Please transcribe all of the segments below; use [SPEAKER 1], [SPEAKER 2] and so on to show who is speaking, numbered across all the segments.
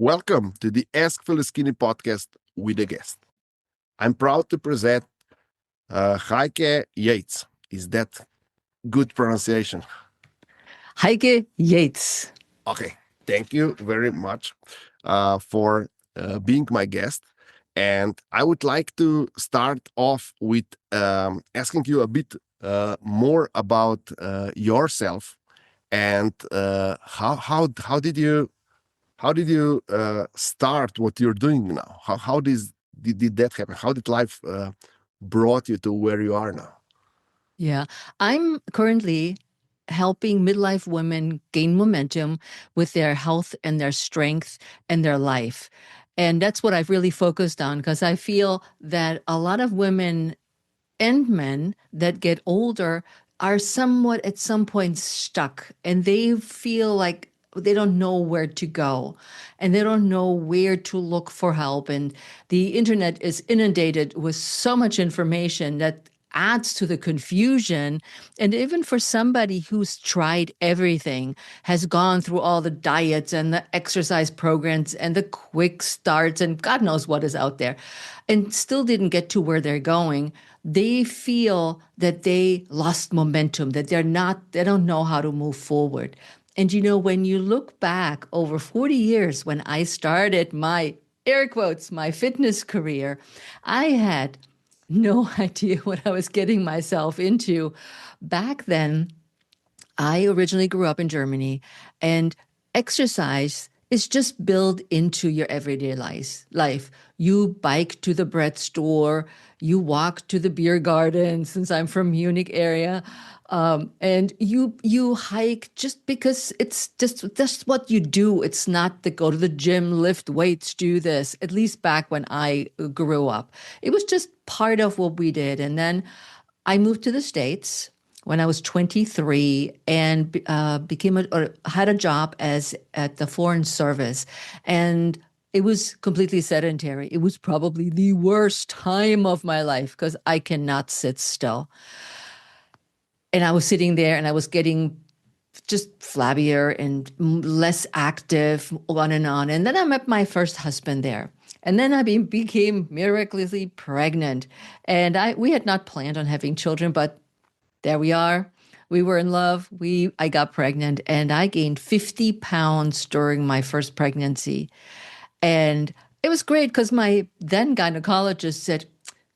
[SPEAKER 1] Welcome to the Ask Phil Skinny podcast with a guest. I'm proud to present Heike Yates. Is that good pronunciation?
[SPEAKER 2] Heike Yates.
[SPEAKER 1] Okay, thank you very much for being my guest. And I would like to start off with asking you a bit more about yourself and how did you start what you're doing now? How did that happen? How did life brought you to where you are now?
[SPEAKER 2] Yeah, I'm currently helping midlife women gain momentum with their health and their strength and their life. And that's what I've really focused on because I feel that a lot of women and men that get older are somewhat at some point stuck and they feel like they don't know where to go and they don't know where to look for help. And the internet is inundated with so much information that adds to the confusion. And even for somebody who's tried everything, has gone through all the diets and the exercise programs and the quick starts and God knows what is out there, and still didn't get to where they're going, they feel that they lost momentum, that they don't know how to move forward. And when you look back over 40 years when I started my air quotes, my fitness career, I had no idea what I was getting myself into. Back then, I originally grew up in Germany, and exercise is just built into your everyday life. You bike to the bread store, you walk to the beer garden, since I'm from Munich area, and you hike just because it's just what you do. It's not to go to the gym, lift weights, do this. At least back when I grew up, it was just part of what we did. And then I moved to the States when I was 23 and had a job at the Foreign Service. And it was completely sedentary. It was probably the worst time of my life because I cannot sit still. And I was sitting there and I was getting just flabbier and less active, on and on. And then I met my first husband there. And then I became miraculously pregnant. And we had not planned on having children, but there we are. We were in love. I got pregnant and I gained 50 pounds during my first pregnancy. And it was great because my then gynecologist said,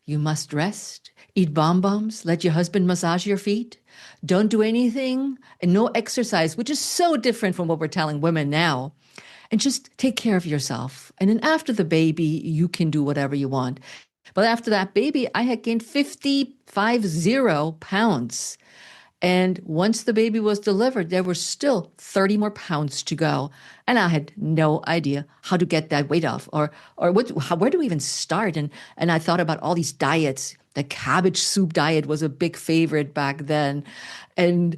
[SPEAKER 2] you must rest, eat bonbons, let your husband massage your feet, don't do anything, and no exercise, which is so different from what we're telling women now. And just take care of yourself. And then after the baby, you can do whatever you want. But after that baby, I had gained 50 pounds. And once the baby was delivered, there were still 30 more pounds to go. And I had no idea how to get that weight off or where do we even start? And I thought about all these diets. The cabbage soup diet was a big favorite back then, and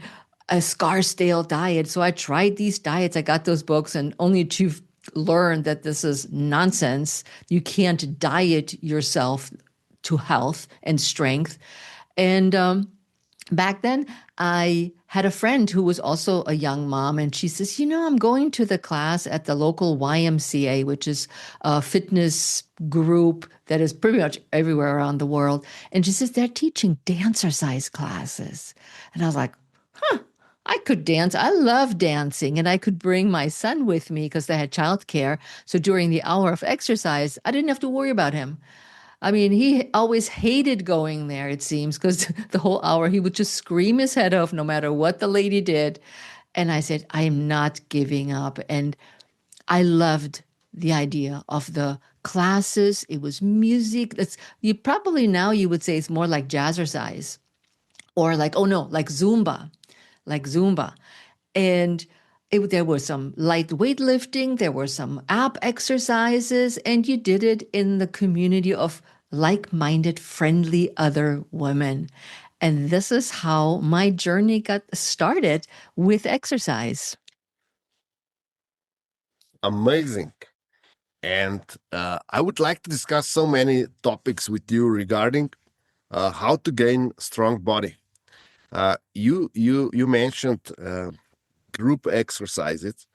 [SPEAKER 2] a Scarsdale diet. So I tried these diets. I got those books, and only to learn that this is nonsense. You can't diet yourself to health and strength. And back then, I had a friend who was also a young mom, and she says, I'm going to the class at the local YMCA, which is a fitness group that is pretty much everywhere around the world. And she says, they're teaching dancercise classes. And I was like, I could dance. I love dancing, and I could bring my son with me because they had childcare. So during the hour of exercise, I didn't have to worry about him. I mean, he always hated going there, it seems, because the whole hour he would just scream his head off no matter what the lady did. And I said, I am not giving up. And I loved the idea of the classes. It was music. You probably now you would say it's more like jazzercise or like Zumba, like Zumba. And there was some light weightlifting, there were some ab exercises, and you did it in the community of like-minded, friendly other women. And this is how my journey got started with exercise.
[SPEAKER 1] Amazing. And I would like to discuss so many topics with you regarding how to gain strong body. You mentioned group exercises.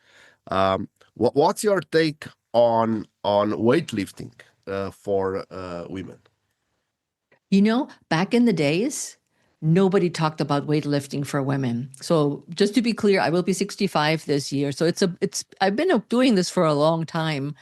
[SPEAKER 1] What's your take on weightlifting for women?
[SPEAKER 2] Back in the days, nobody talked about weightlifting for women. So just to be clear, I will be 65 this year. So I've been doing this for a long time,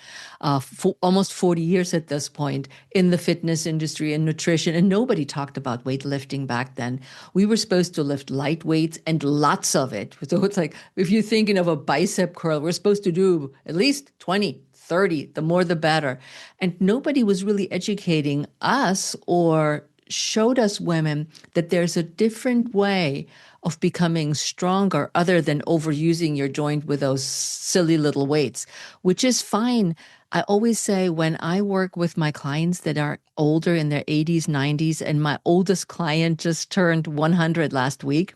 [SPEAKER 2] for almost 40 years at this point in the fitness industry and nutrition. And nobody talked about weightlifting back then. We were supposed to lift light weights and lots of it. So it's like, if you're thinking of a bicep curl, we're supposed to do at least 20, 30, the more the better. And nobody was really educating us or showed us women that there's a different way of becoming stronger other than overusing your joint with those silly little weights, which is fine. I always say when I work with my clients that are older in their 80s, 90s, and my oldest client just turned 100 last week,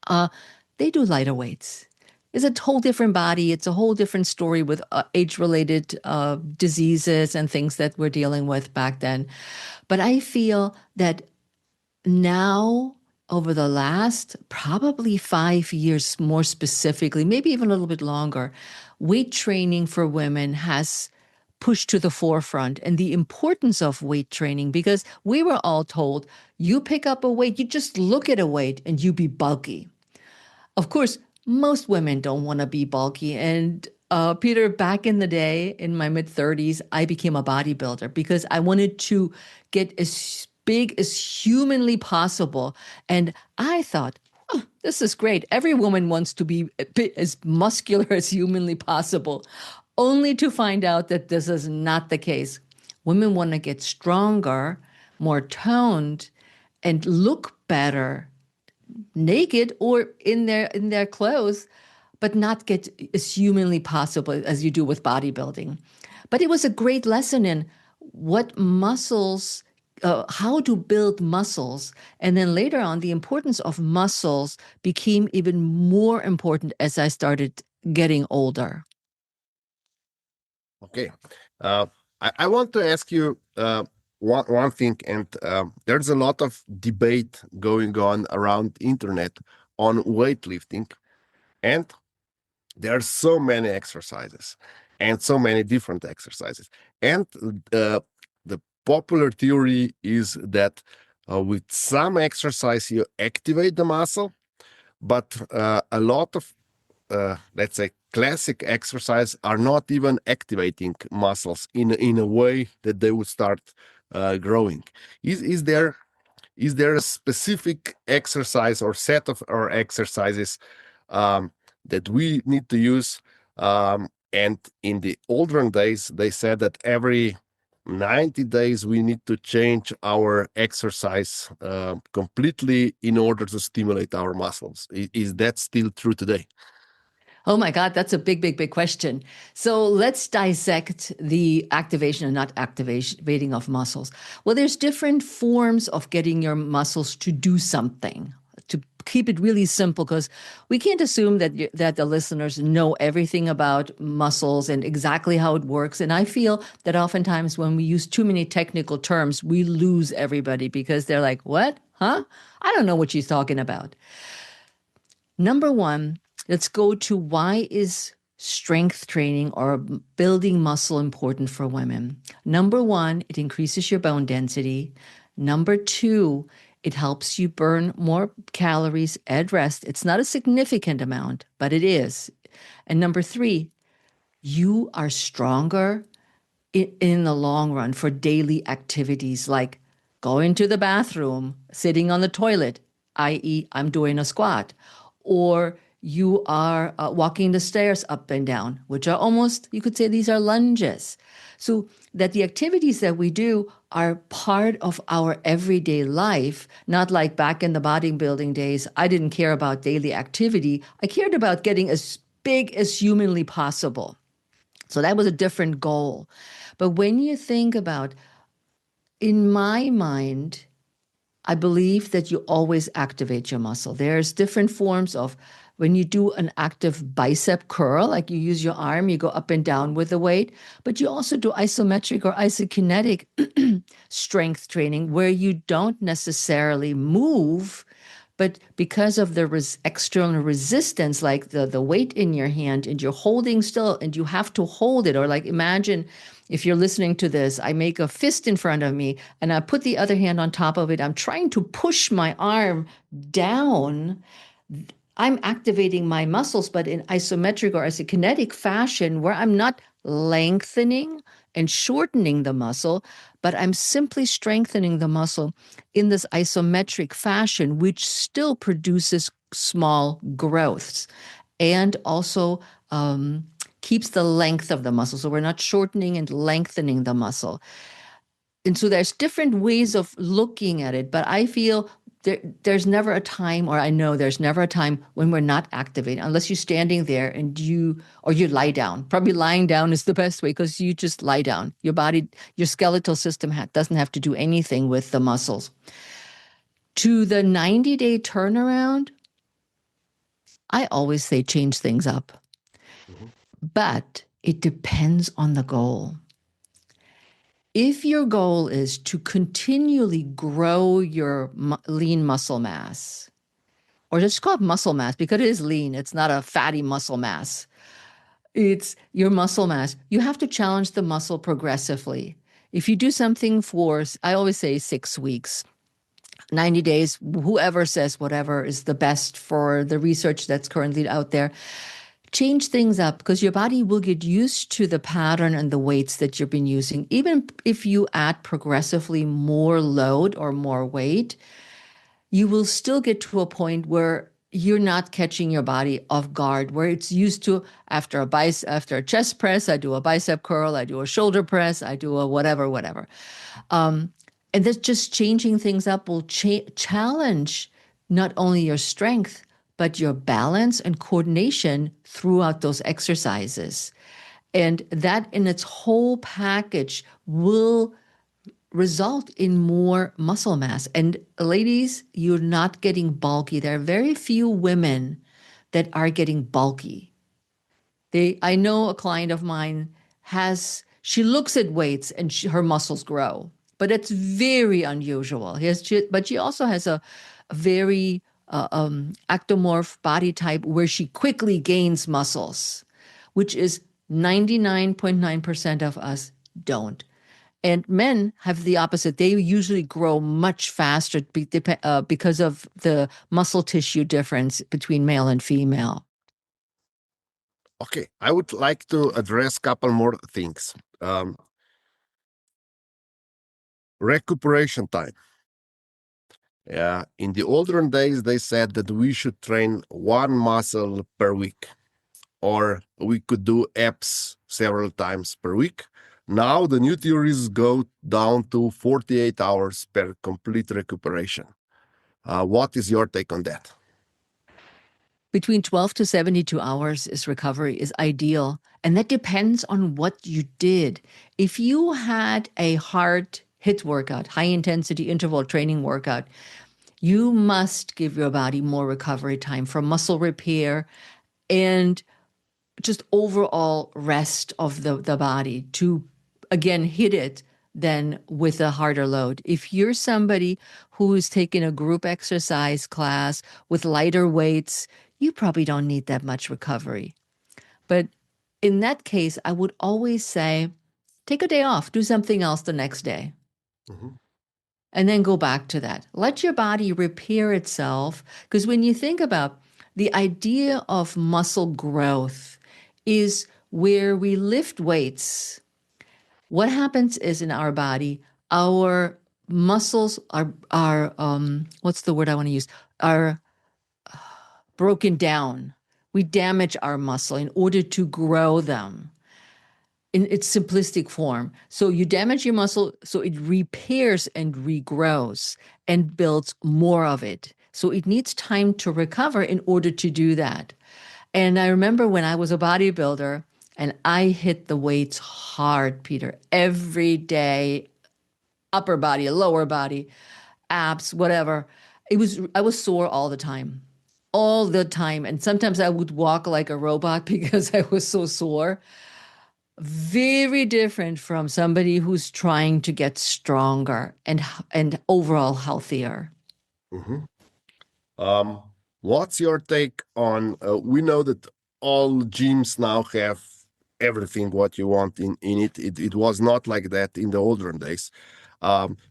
[SPEAKER 2] they do lighter weights. It's a whole different body. It's a whole different story with age-related diseases and things that we're dealing with back then. But I feel that now, over the last probably 5 years, more specifically, maybe even a little bit longer, weight training for women has pushed to the forefront and the importance of weight training, because we were all told, you pick up a weight, you just look at a weight and you be bulky. Of course, most women don't want to be bulky. And Peter, back in the day, in my mid 30s, I became a bodybuilder because I wanted to get as big as humanly possible. And I thought, oh, this is great. Every woman wants to be as muscular as humanly possible, only to find out that this is not the case. Women want to get stronger, more toned, and look better naked or in their clothes, but not get as humanly possible as you do with bodybuilding. But it was a great lesson in what muscles, how to build muscles. And then later on, the importance of muscles became even more important as I started getting older.
[SPEAKER 1] Okay. Uh, I want to ask you one thing, and there's a lot of debate going on around internet on weightlifting, and there are so many exercises and so many different exercises. And the popular theory is that with some exercise you activate the muscle, but a lot of let's say classic exercise are not even activating muscles in a way that they would start growing. Is there a specific exercise or set of or exercises um, that we need to use? And in the olden days, they said that every 90 days we need to change our exercise completely in order to stimulate our muscles. Is that still true today?
[SPEAKER 2] Oh my God, that's a big, big, big question. So let's dissect the activation and not activating of muscles. Well, there's different forms of getting your muscles to do something. To keep it really simple, because we can't assume that the listeners know everything about muscles and exactly how it works. And I feel that oftentimes when we use too many technical terms, we lose everybody because they're like, "What? Huh? I don't know what she's talking about." Number one, let's go to why is strength training or building muscle important for women. Number one, it increases your bone density. Number two, it helps you burn more calories at rest. It's not a significant amount, but it is. And number three, you are stronger in the long run for daily activities like going to the bathroom, sitting on the toilet, i.e., I'm doing a squat, or you are walking the stairs up and down, which are almost, you could say these are lunges. So that the activities that we do are part of our everyday life, not like back in the bodybuilding days. I didn't care about daily activity. I cared about getting as big as humanly possible. So that was a different goal. But when you think about, in my mind, I believe that you always activate your muscle. There's different forms of when you do an active bicep curl, like you use your arm, you go up and down with the weight, but you also do isometric or isokinetic strength training where you don't necessarily move But because of the external resistance, like the weight in your hand, and you're holding still and you have to hold it, or like imagine if you're listening to this, I make a fist in front of me and I put the other hand on top of it. I'm trying to push my arm down. I'm activating my muscles, but in isometric or as a kinetic fashion where I'm not lengthening and shortening the muscle, but I'm simply strengthening the muscle in this isometric fashion, which still produces small growths and also keeps the length of the muscle. So we're not shortening and lengthening the muscle. And so there's different ways of looking at it, but I feel there's never a time, or I know there's never a time when we're not activating, unless you're standing there and you lie down. Probably lying down is the best way because you just lie down. Your body, your skeletal system doesn't have to do anything with the muscles. To the 90-day turnaround, I always say change things up,
[SPEAKER 1] Mhm.
[SPEAKER 2] but it depends on the goal. If your goal is to continually grow your lean muscle mass, or just call it muscle mass because it is lean, it's not a fatty muscle mass. It's your muscle mass. You have to challenge the muscle progressively. If you do something for, I always say 6 weeks, 90 days, whoever says whatever is the best for the research that's currently out there, change things up because your body will get used to the pattern and the weights that you've been using. Even if you add progressively more load or more weight, you will still get to a point where you're not catching your body off guard, where it's used to after a chest press, I do a bicep curl, I do a shoulder press, I do a whatever. Um, and that's just changing things up will challenge not only your strength, but your balance and coordination throughout those exercises. And that in its whole package will result in more muscle mass. And ladies, you're not getting bulky. There are very few women that are getting bulky. I know a client of mine she looks at weights and her muscles grow, but it's very unusual. But she also has a very ectomorph body type where she quickly gains muscles, which is 99.9% of us don't. And men have the opposite. They usually grow much faster because of the muscle tissue difference between male and female.
[SPEAKER 1] Okay, I would like to address a couple more things. Recuperation time. Yeah, in the olden days, they said that we should train one muscle per week, or we could do abs several times per week. Now the new theories go down to 48 hours per complete recuperation. What is your take on that?
[SPEAKER 2] Between 12 to 72 hours is recovery is ideal. And that depends on what you did. If you had a hard HIIT workout, high intensity interval training workout, you must give your body more recovery time for muscle repair and just overall rest of the body to again hit it than with a harder load. If you're somebody who's taking a group exercise class with lighter weights, you probably don't need that much recovery. But in that case, I would always say take a day off, do something else the next day,
[SPEAKER 1] Mhm.
[SPEAKER 2] and then go back to that. Let your body repair itself. Because when you think about the idea of muscle growth, is where we lift weights. What happens is in our body, our muscles are what's the word I want to use? Are broken down. We damage our muscle in order to grow them in its simplistic form. So you damage your muscle, so it repairs and regrows and builds more of it. So it needs time to recover in order to do that. And I remember when I was a bodybuilder and I hit the weights hard, Peter, every day, upper body, lower body, abs, whatever. I was sore all the time. And sometimes I would walk like a robot because I was so sore. Very different from somebody who's trying to get stronger and overall healthier.
[SPEAKER 1] Mhm. Um, what's your take on? We know that all gyms now have everything what you want in it. It was not like that in the olden days.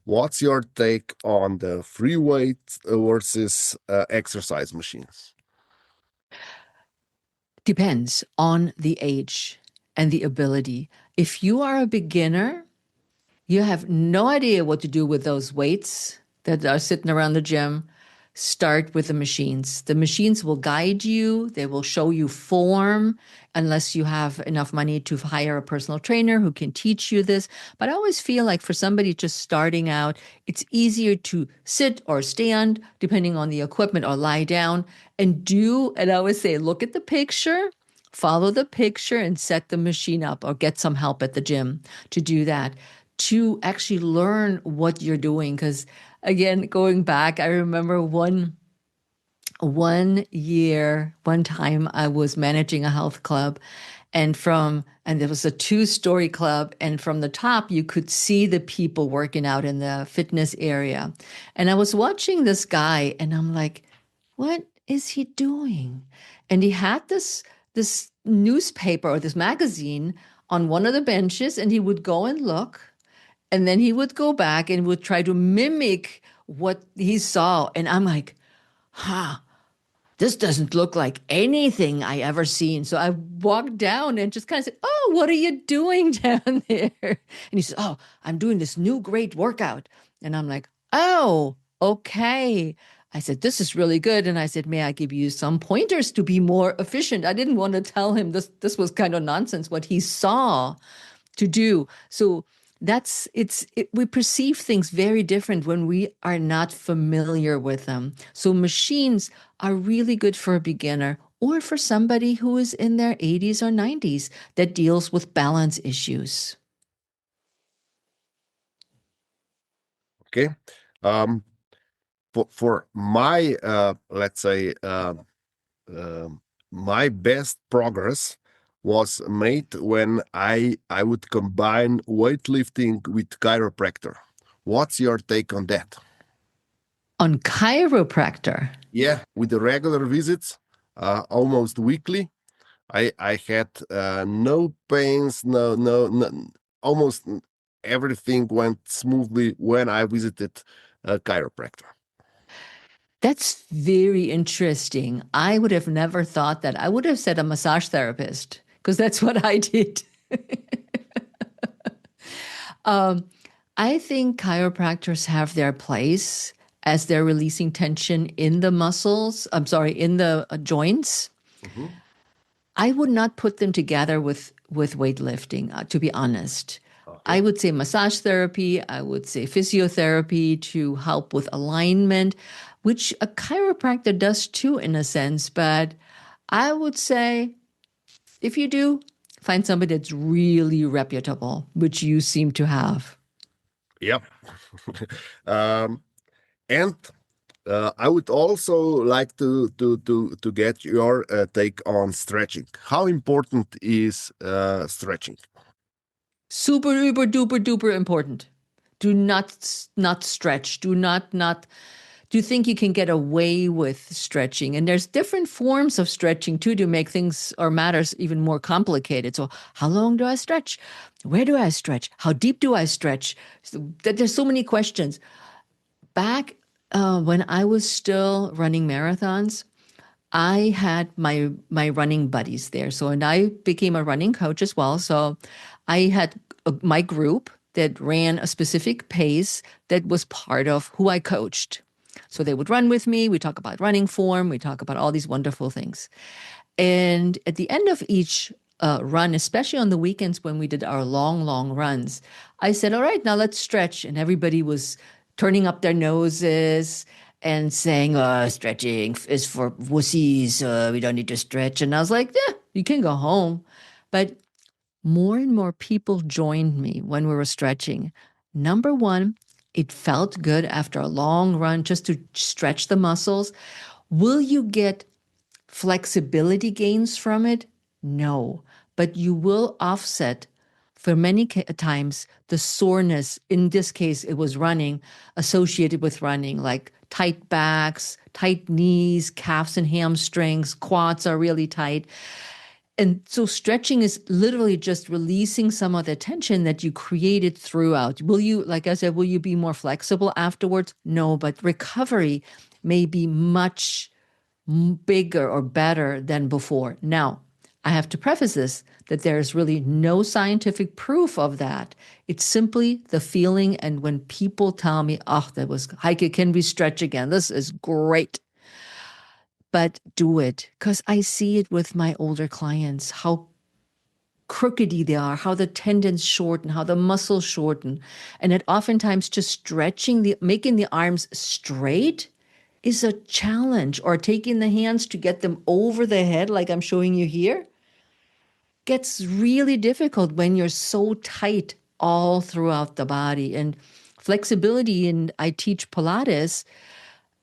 [SPEAKER 1] What's your take on the free weight versus exercise machines?
[SPEAKER 2] Depends on the age and the ability. If you are a beginner, you have no idea what to do with those weights that are sitting around the gym. Start with the machines. The machines will guide you, they will show you form, unless you have enough money to hire a personal trainer who can teach you this. But I always feel like for somebody just starting out, it's easier to sit or stand, depending on the equipment, or lie down and do. And I always say, look at the picture, follow the picture, and set the machine up, or get some help at the gym to do that, to actually learn what you're doing. Because again, going back, I remember one year, one time I was managing a health club, and there was a two-story club, and from the top you could see the people working out in the fitness area. And I was watching this guy and I'm like, what is he doing? And he had this newspaper or this magazine on one of the benches, and he would go and look, and then he would go back and would try to mimic what he saw. And I'm like, huh, this doesn't look like anything I ever seen. So I walked down and just kind of said, oh, what are you doing down there? And he said, oh, I'm doing this new great workout. And I'm like, oh, okay. I said, this is really good. And I said, may I give you some pointers to be more efficient? I didn't want to tell him this was kind of nonsense, what he saw to do. So we perceive things very different when we are not familiar with them. So machines are really good for a beginner or for somebody who is in their 80s or 90s that deals with balance issues.
[SPEAKER 1] Okay. Um, for my let's say my best progress was made when I would combine weightlifting with chiropractor. What's your take on that?
[SPEAKER 2] On chiropractor,
[SPEAKER 1] Yeah, with the regular visits, almost weekly, I had no pains, no, almost everything went smoothly when I visited a chiropractor.
[SPEAKER 2] that's very interesting. I would have never thought that. I would have said a massage therapist because that's what I did. Um, I think chiropractors have their place as they're releasing tension in the muscles. I'm sorry, in the joints.
[SPEAKER 1] Mhm.
[SPEAKER 2] I would not put them together with weightlifting, to be honest. I
[SPEAKER 1] Okay.
[SPEAKER 2] would say massage therapy. I would say physiotherapy to help with alignment, which a chiropractor does too, in a sense. But I would say if you do, find somebody that's really reputable, which you seem to have.
[SPEAKER 1] Yep. um, and I would also like to get your take on stretching. How important is stretching?
[SPEAKER 2] Super, uber, duper, duper important. Do not stretch. Do you think you can get away with stretching? And there's different forms of stretching too to make things or matters even more complicated. So, how long do I stretch? Where do I stretch? How deep do I stretch? There's so many questions. Back when I was still running marathons, I had my running buddies there. So, and I became a running coach as well. So, I had my group that ran a specific pace that was part of who I coached. So they would run with me. We talk about running form. We talk about all these wonderful things. And at the end of each run, especially on the weekends when we did our long, long runs, I said, all right, now let's stretch. And everybody was turning up their noses and saying, stretching is for wussies. We don't need to stretch. And I was like, yeah, you can go home. But more and more people joined me when we were stretching. Number one, it felt good after a long run just to stretch the muscles. Will you get flexibility gains from it? No, but you will offset for many times, the soreness, in this case, it was running, associated with running, like tight backs, tight knees, calves and hamstrings, quads are really tight. And so stretching is literally just releasing some of the tension that you created throughout. Will you, like I said, will you be more flexible afterwards? No, but recovery may be much bigger or better than before. Now, I have to preface this that there's really no scientific proof of that. It's simply the feeling. And when people tell me, oh, that was Heike, can we stretch again? This is great. But do it, because I see it with my older clients, how crookedy they are, how the tendons shorten, how the muscles shorten. And it oftentimes just stretching making the arms straight is a challenge, or taking the hands to get them over the head, like I'm showing you here, gets really difficult when you're so tight all throughout the body. And flexibility, and I teach Pilates,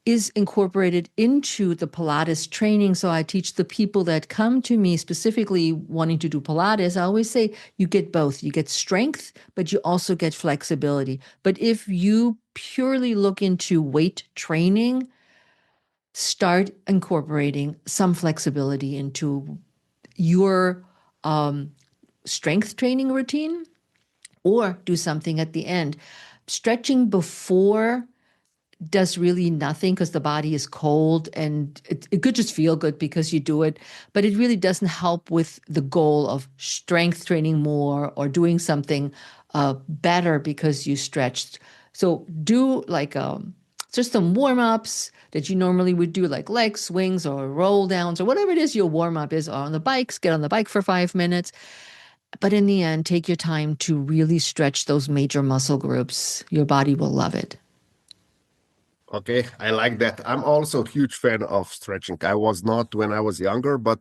[SPEAKER 2] is incorporated into the Pilates training. So I teach the people that come to me specifically wanting to do Pilates. I always say you get both. You get strength, but you also get flexibility. But if you purely look into weight training, start incorporating some flexibility into your strength training routine, or do something at the end. Stretching before does really nothing because the body is cold, and it could just feel good because you do it, but it really doesn't help with the goal of strength training more or doing something better because you stretched. So do like just some warm-ups that you normally would do, like leg swings or roll downs or whatever it is your warm-up is on the bikes. Get on the bike for 5 minutes. But in the end, take your time to really stretch those major muscle groups. Your body will love it.
[SPEAKER 1] Okay, I like that. I'm also a huge fan of stretching. I was not when I was younger, but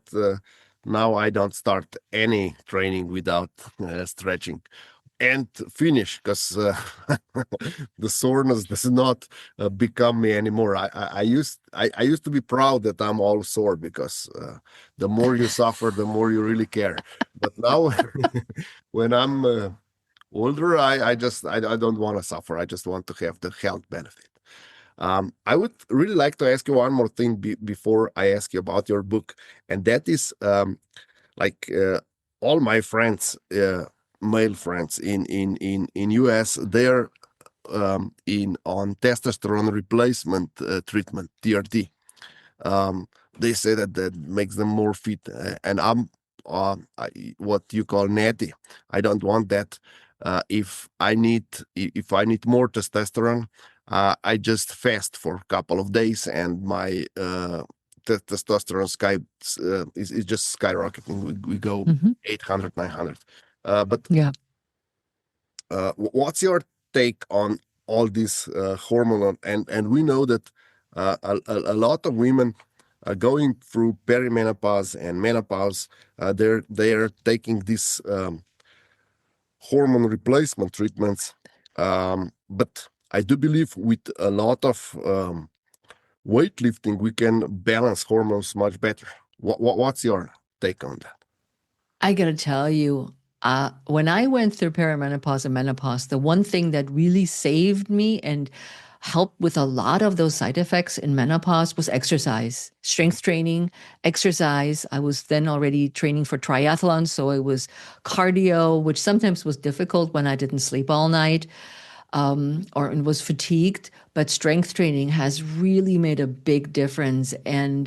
[SPEAKER 1] now I don't start any training without stretching and finish, because the soreness does not become me anymore. I used to be proud that I'm all sore, because the more you suffer, the more you really care. But now, when I'm older, I don't want to suffer. I just want to have the health benefit. I would really like to ask you one more thing before I ask you about your book, and that is, like all my friends, male friends in US, they're in on testosterone replacement treatment, TRT. They say that that makes them more fit, and I'm what you call natty. I don't want that. If I need more testosterone, I just fast for a couple of days, and my testosterone is just skyrocketing. We go
[SPEAKER 2] Mhm.
[SPEAKER 1] 800, 900. But
[SPEAKER 2] Yeah.
[SPEAKER 1] what's your take on all this hormonal? And we know that a lot of women are going through perimenopause and menopause. They're taking these hormone replacement treatments. But I do believe with a lot of weightlifting, we can balance hormones much better. What's your take on that?
[SPEAKER 2] I got to tell you, when I went through perimenopause and menopause, the one thing that really saved me and helped with a lot of those side effects in menopause was exercise, strength training, exercise. I was then already training for triathlon, so it was cardio, which sometimes was difficult when I didn't sleep all night, or was fatigued. But strength training has really made a big difference. And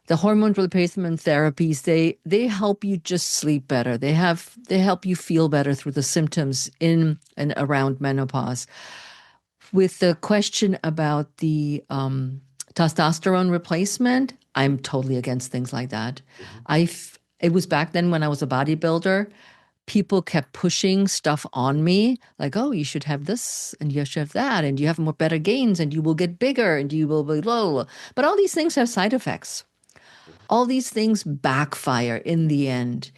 [SPEAKER 2] the hormone replacement therapies, they help you just sleep better. They help you feel better through the symptoms in and around menopause. With the question about the testosterone replacement, I'm totally against things like that.
[SPEAKER 1] Mhm.
[SPEAKER 2] It was back then when I was a bodybuilder. People kept pushing stuff on me, like, oh, you should have this and you should have that, and you have more better gains, and you will get bigger, and you will be low. But all these things have side effects. All these things backfire in the end.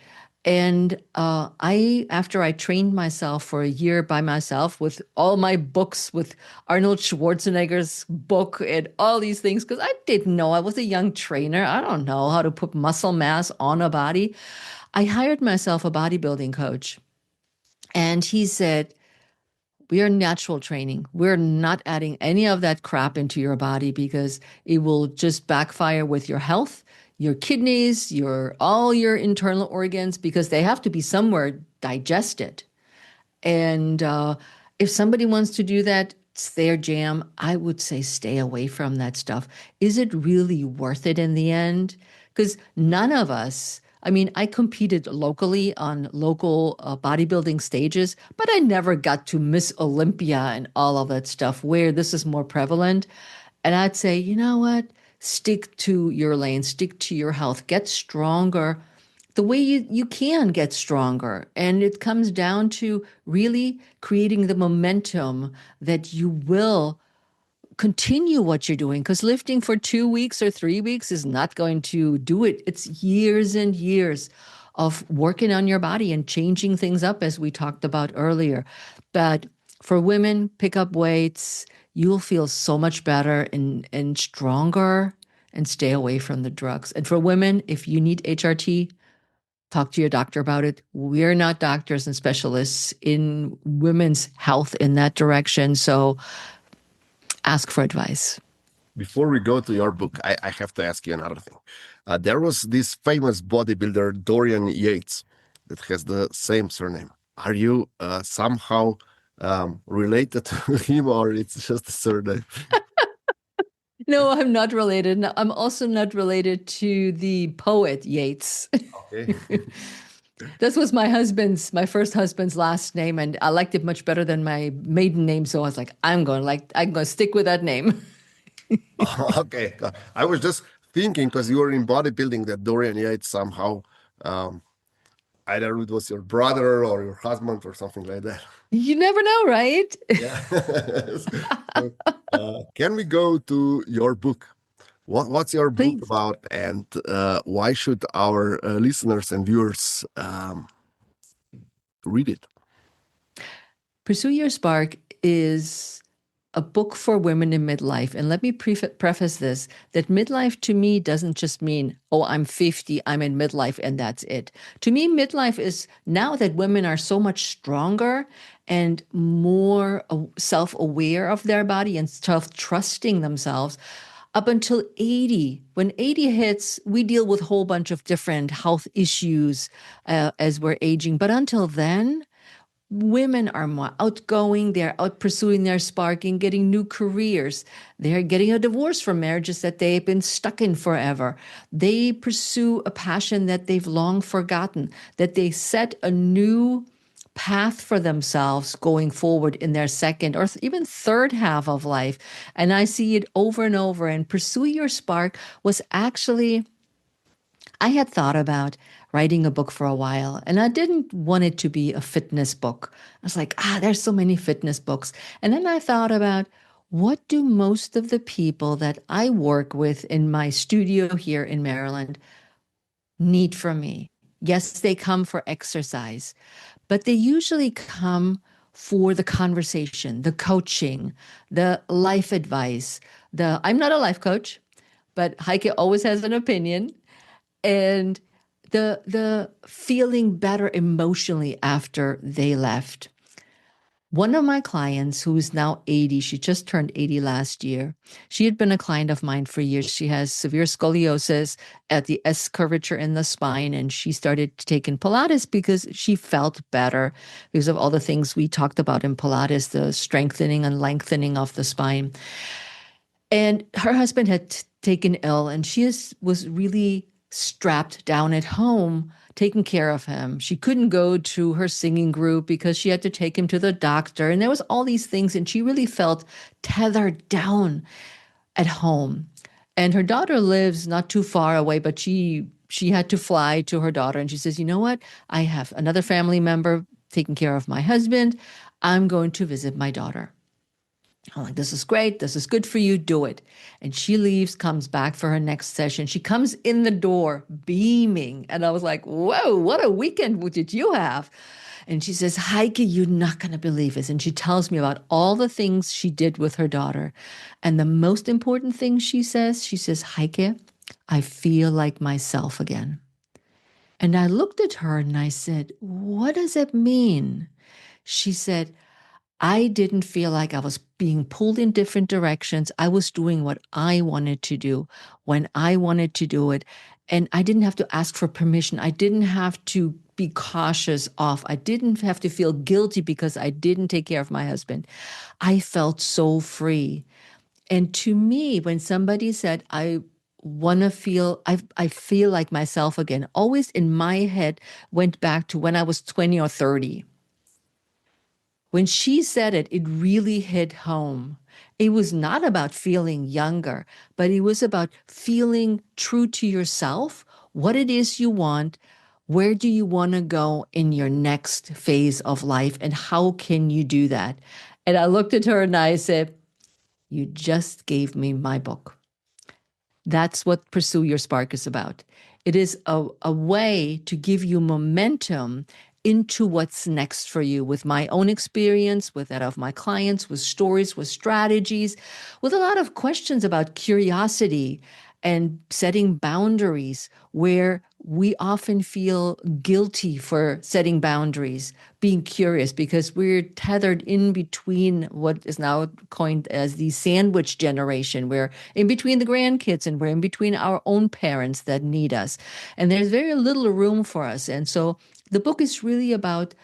[SPEAKER 2] And after I trained myself for a year by myself with all my books, with Arnold Schwarzenegger's book and all these things, because I didn't know, I was a young trainer. I don't know how to put muscle mass on a body. I hired myself a bodybuilding coach. And he said, we are natural training. We're not adding any of that crap into your body because it will just backfire with your health, your kidneys, your all your internal organs, because they have to be somewhere digested. And if somebody wants to do that, it's their jam. I would say stay away from that stuff. Is it really worth it in the end? Because none of us, I mean, I competed locally on local bodybuilding stages, but I never got to Miss Olympia and all of that stuff where this is more prevalent. And I'd say, you know what? Stick to your lane, stick to your health, get stronger the way you can get stronger. And it comes down to really creating the momentum that you will continue what you're doing. Because lifting for 2 weeks or 3 weeks is not going to do it. It's years and years of working on your body and changing things up, as we talked about earlier. But for women, pick up weights. You'll feel so much better and stronger and stay away from the drugs. And for women, if you need HRT, talk to your doctor about it. We're not doctors and specialists in women's health in that direction. So ask for advice.
[SPEAKER 1] Before we go to your book, I have to ask you another thing. There was this famous bodybuilder, Dorian Yates, that has the same surname. Are you somehow related to him, or it's just a surname?
[SPEAKER 2] No, I'm not related. No, I'm also not related to the poet Yates.
[SPEAKER 1] Okay.
[SPEAKER 2] This was my first husband's last name, and I liked it much better than my maiden name. So I was like, I'm going to stick with that name.
[SPEAKER 1] Okay. I was just thinking because you were in bodybuilding that Dorian Yates somehow, um, either it was your brother or your husband or something like that.
[SPEAKER 2] You never know, right?
[SPEAKER 1] Yeah. So, can we go to your book? What's your book
[SPEAKER 2] Please.
[SPEAKER 1] about, and why should our listeners and viewers read it?
[SPEAKER 2] Pursue Your Spark is a book for women in midlife. And let me preface this that midlife to me doesn't just mean, oh, I'm 50, I'm in midlife, and that's it. To me, midlife is now that women are so much stronger and more self aware of their body and self trusting themselves. Up until 80, when 80 hits, we deal with a whole bunch of different health issues as we're aging. But until then, women are more outgoing. They're out pursuing their sparking, getting new careers. They're getting a divorce from marriages that they've been stuck in forever. They pursue a passion that they've long forgotten, that they set a new path for themselves going forward in their second or even third half of life. And I see it over and over. And Pursue Your Spark was actually I had thought about writing a book for a while, and I didn't want it to be a fitness book. I was like, there's so many fitness books. And then I thought about what do most of the people that I work with in my studio here in Maryland need from me? Yes, they come for exercise, but they usually come for the conversation, the coaching, the life advice. The I'm not a life coach, but Heike always has an opinion and the feeling better emotionally after they left. One of my clients who is now 80, she just turned 80 last year. She had been a client of mine for years. She has severe scoliosis at the S curvature in the spine, and she started taking Pilates because she felt better because of all the things we talked about in Pilates, the strengthening and lengthening of the spine. And her husband had taken ill, and was really strapped down at home, taking care of him. She couldn't go to her singing group because she had to take him to the doctor. And there was all these things, and she really felt tethered down at home. And her daughter lives not too far away, but she had to fly to her daughter. And she says, you know what? I have another family member taking care of my husband. I'm going to visit my daughter. I'm like, this is great. This is good for you. Do it. And she leaves, comes back for her next session. She comes in the door beaming. And I was like, whoa, what a weekend did you have? And she says, Heike, you're not going to believe this. And she tells me about all the things she did with her daughter. And the most important thing she says, Heike, I feel like myself again. And I looked at her and I said, what does it mean? She said, I didn't feel like I was being pulled in different directions. I was doing what I wanted to do when I wanted to do it. And I didn't have to ask for permission. I didn't have to be cautious of. I didn't have to feel guilty because I didn't take care of my husband. I felt so free. And to me, when somebody said, I feel like myself again, always in my head went back to when I was 20 or 30. When she said it, it really hit home. It was not about feeling younger, but it was about feeling true to yourself, what it is you want, where do you want to go in your next phase of life, and how can you do that? And I looked at her and I said, you just gave me my book. That's what Pursue Your Spark is about. It is a way to give you momentum into what's next for you with my own experience, with that of my clients, with stories, with strategies, with a lot of questions about curiosity and setting boundaries where we often feel guilty for setting boundaries, being curious, because we're tethered in between what is now coined as the sandwich generation. We're in between the grandkids and we're in between our own parents that need us. And there's very little room for us. And so the book is really about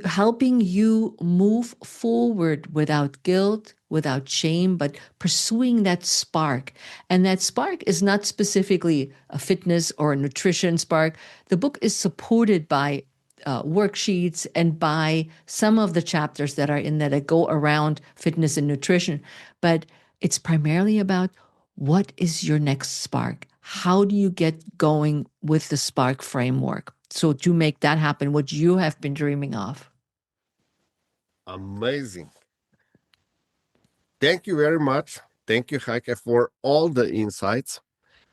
[SPEAKER 2] helping you move forward without guilt, without shame, but pursuing that spark. And that spark is not specifically a fitness or a nutrition spark. The book is supported by worksheets and by some of the chapters that are in there that go around fitness and nutrition. But it's primarily about what is your next spark? How do you get going with the spark framework? So to make that happen, what you have been dreaming of.
[SPEAKER 1] Amazing. Thank you very much. Thank you, Heike, for all the insights.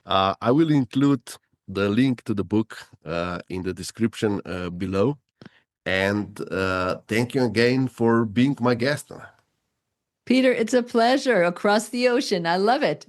[SPEAKER 1] I will include the link to the book in the description below. And thank you again for being my guest.
[SPEAKER 2] Peter, it's a pleasure across the ocean. I love it.